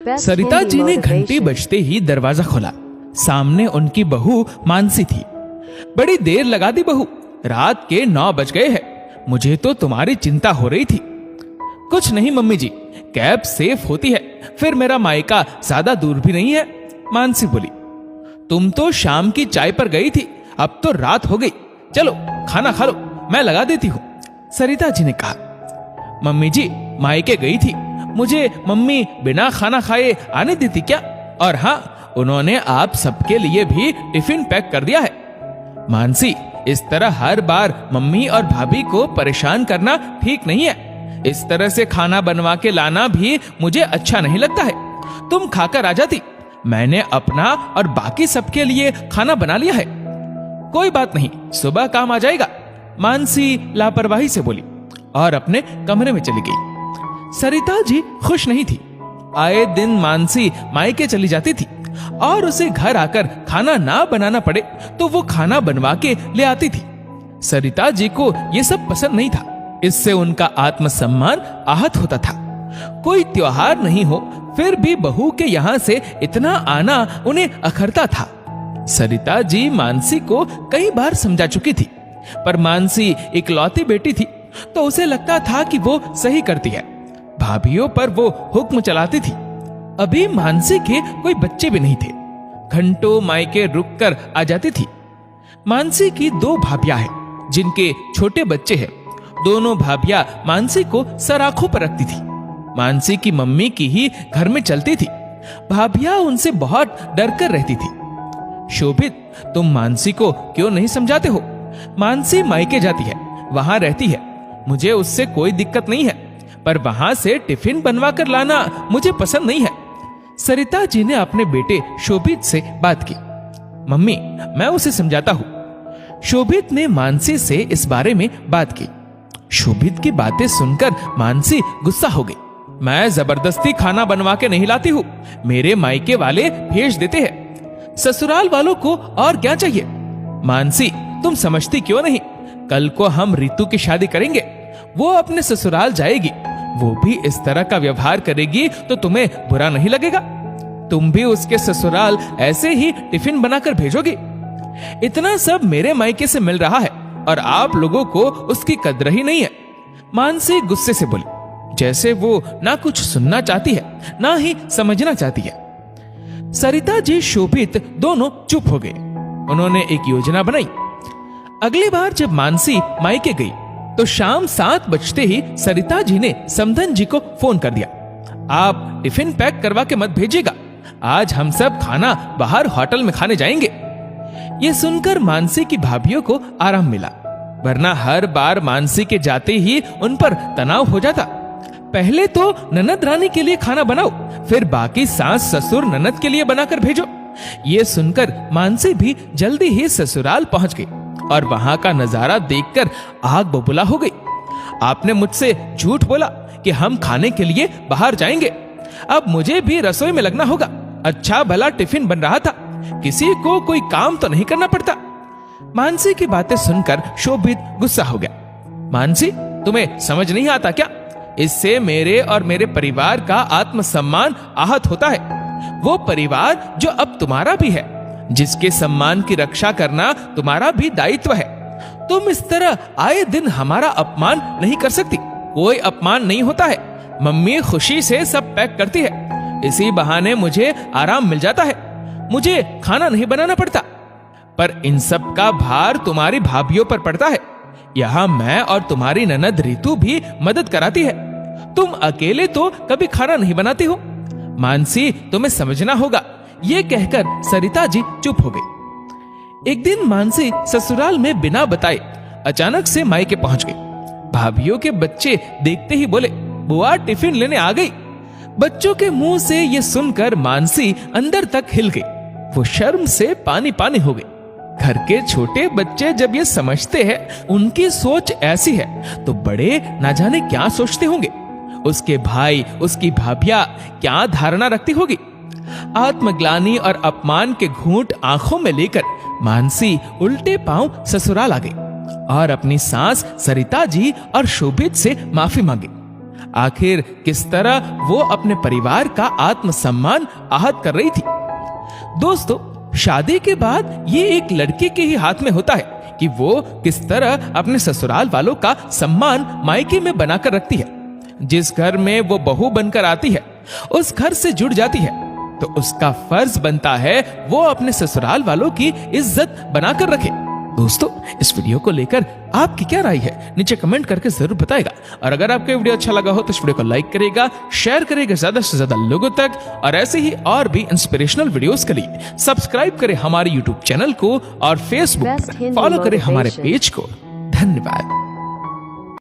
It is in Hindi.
सरिता जी ने घंटी बजते ही दरवाजा खोला। सामने उनकी बहू मानसी थी। बड़ी देर लगा दी बहू, रात के 9 बज गए हैं। मुझे तो तुम्हारी चिंता हो रही थी। कुछ नहीं मम्मी जी, कैब सेफ होती है, फिर मेरा मायका ज्यादा दूर भी नहीं है, मानसी बोली। तुम तो शाम की चाय पर गई थी, अब तो रात हो गई, चलो खाना खा लो, मैं लगा देती हूँ, सरिता जी ने कहा। मम्मी जी मायके गई थी, मुझे मम्मी बिना खाना खाए आने देती क्या? और हाँ, उन्होंने आप सबके लिए भी टिफिन पैक कर दिया है। मानसी, इस तरह हर बार मम्मी और भाभी को परेशान करना ठीक नहीं है। इस तरह से खाना बनवा के लाना भी मुझे अच्छा नहीं लगता है। तुम खाकर आ जाती, मैंने अपना और बाकी सबके लिए खाना बना लिया है। कोई बात नहीं, सुबह काम आ जाएगा, मानसी लापरवाही से बोली और अपने कमरे में चली गई। सरिता जी खुश नहीं थी। आए दिन मानसी मायके चली जाती थी और उसे घर आकर खाना ना बनाना पड़े तो वो खाना बनवा के ले आती थी। सरिता जी को ये सब पसंद नहीं था। इससे उनका आत्मसम्मान आहत होता था। कोई त्योहार नहीं हो फिर भी बहू के यहाँ से इतना आना उन्हें अखरता था। सरिता जी मानसी को कई बार समझा चुकी थी, पर मानसी इकलौती बेटी थी तो उसे लगता था कि वो सही करती है। भाभीियों पर वो हुक्म चलाती थी। अभी मानसी के कोई बच्चे भी नहीं थे। घंटों मायके रुककर आ जाती थी। मानसी की 2 भाभियां हैं जिनके छोटे बच्चे हैं। दोनों भाभियां मानसी को सराखों पर रखती थी। मानसी की मम्मी की ही घर में चलती थी। भाभियां उनसे बहुत डर कर रहती थी। शोभित, तुम मानसी को क्यों नहीं समझाते हो? मानसी मायके जाती है, वहां रहती है, मुझे उससे कोई दिक्कत नहीं है, पर वहां से टिफिन बनवा कर लाना मुझे पसंद नहीं है। सरिता जी ने अपने बेटे शोभित से बात की। मम्मी, मैं उसे समझाता हूँ। शोभित ने मानसी से इस बारे में बात की। शोभित की बातें सुनकर मानसी गुस्सा हो गई। मैं जबरदस्ती खाना बनवा के नहीं लाती हूँ, मेरे मायके वाले भेज देते हैं। ससुराल वालों को और क्या चाहिए? मानसी, तुम समझती क्यों नहीं? कल को हम रितु की शादी करेंगे, वो अपने ससुराल जाएगी, वो भी इस तरह का व्यवहार करेगी तो तुम्हें बुरा नहीं लगेगा? तुम भी उसके ससुराल ऐसे ही टिफिन बनाकर भेजोगी? इतना सब मेरे मायके से मिल रहा है और आप लोगों को उसकी कद्र ही नहीं है। मानसी गुस्से से बोली, जैसे वो ना कुछ सुनना चाहती है ना ही समझना चाहती है। सरिता जी शोभित दोनों चुप हो गए। उन्होंने एक योजना बनाई। अगली बार जब मानसी मायके गई तो शाम 7 बजते ही सरिता जी ने समधन जी को फोन कर दिया। आप टिफिन पैक करवा के मत भेजिएगा, आज हम सब खाना बाहर होटल में खाने जाएंगे। ये सुनकर मानसी की भाभियों को आराम मिला, वरना हर बार मानसी के जाते ही उन पर तनाव हो जाता। पहले तो ननद रानी के लिए खाना बनाओ, फिर बाकी सास ससुर ननद के लिए बनाकर भेजो। ये सुनकर मानसी भी जल्दी ही ससुराल पहुंच गई और वहां का नजारा देखकर आग बबूला हो गई। आपने मुझसे झूठ बोला कि हम खाने के लिए बाहर जाएंगे, अब मुझे भी रसोई में लगना होगा। अच्छा भला टिफिन बन रहा था, किसी को कोई काम तो नहीं करना पड़ता। मानसी की बातें सुनकर शोभित गुस्सा हो गया। मानसी, तुम्हें समझ नहीं आता क्या? इससे मेरे और मेरे परिवार का आत्मसम्मान आहत होता है। वो परिवार जो अब तुम्हारा भी है, जिसके सम्मान की रक्षा करना तुम्हारा भी दायित्व है। तुम इस तरह आए दिन हमारा अपमान नहीं कर सकती। कोई अपमान नहीं होता है। मम्मी खुशी से सब पैक करती है, इसी बहाने मुझे आराम मिल जाता है, मुझे खाना नहीं बनाना पड़ता। पर इन सब का भार तुम्हारी भाभीियों पर पड़ता है। यहाँ मैं और तुम्हारी ननद रितु भी मदद कराती है। तुम अकेले तो कभी खाना नहीं बनाती हो। मानसी, तुम्हें समझना होगा। ये कहकर सरिता जी चुप हो गई। एक दिन मानसी ससुराल में बिना बताए अचानक से मायके पहुंच गई। भाभीियों के बच्चे देखते ही बोले, बुआ टिफिन लेने आ गई। बच्चों के मुंह से ये सुनकर मानसी अंदर तक हिल गई। वो शर्म से पानी पानी हो गई। घर के छोटे बच्चे जब ये समझते हैं उनकी सोच ऐसी है तो बड़े ना जाने क्या सोचते होंगे। उसके भाई, उसकी भाभियां क्या धारणा रखती होगी। आत्मग्लानि और अपमान के घूंट आंखों में लेकर मानसी उल्टे पांव ससुराल आ गई और अपनी सास सरिता जी और शोभित से माफी मांगी। आखिर किस तरह वो अपने परिवार का आत्मसम्मान आहत कर रही थी। दोस्तों, शादी के बाद ये एक लड़की के ही हाथ में होता है कि वो किस तरह अपने ससुराल वालों का सम्मान मायके में बनाकर रखती है। जिस घर में वो बहू बनकर आती है, उस घर से जुड़ जाती है, तो उसका फर्ज बनता है वो अपने ससुराल वालों की इज्जत बनाकर रखे। दोस्तों, इस वीडियो को लेकर आपकी क्या राय है, नीचे कमेंट करके जरूर बताएगा। और अगर आपको वीडियो अच्छा लगा हो तो इस वीडियो को लाइक करेगा, शेयर करेगा ज्यादा से ज्यादा लोगों तक, और ऐसे ही और भी इंस्पिरेशनल वीडियोस के लिए सब्सक्राइब करें हमारे यूट्यूब चैनल को और फेसबुक पर फॉलो करें हमारे पेज को। धन्यवाद।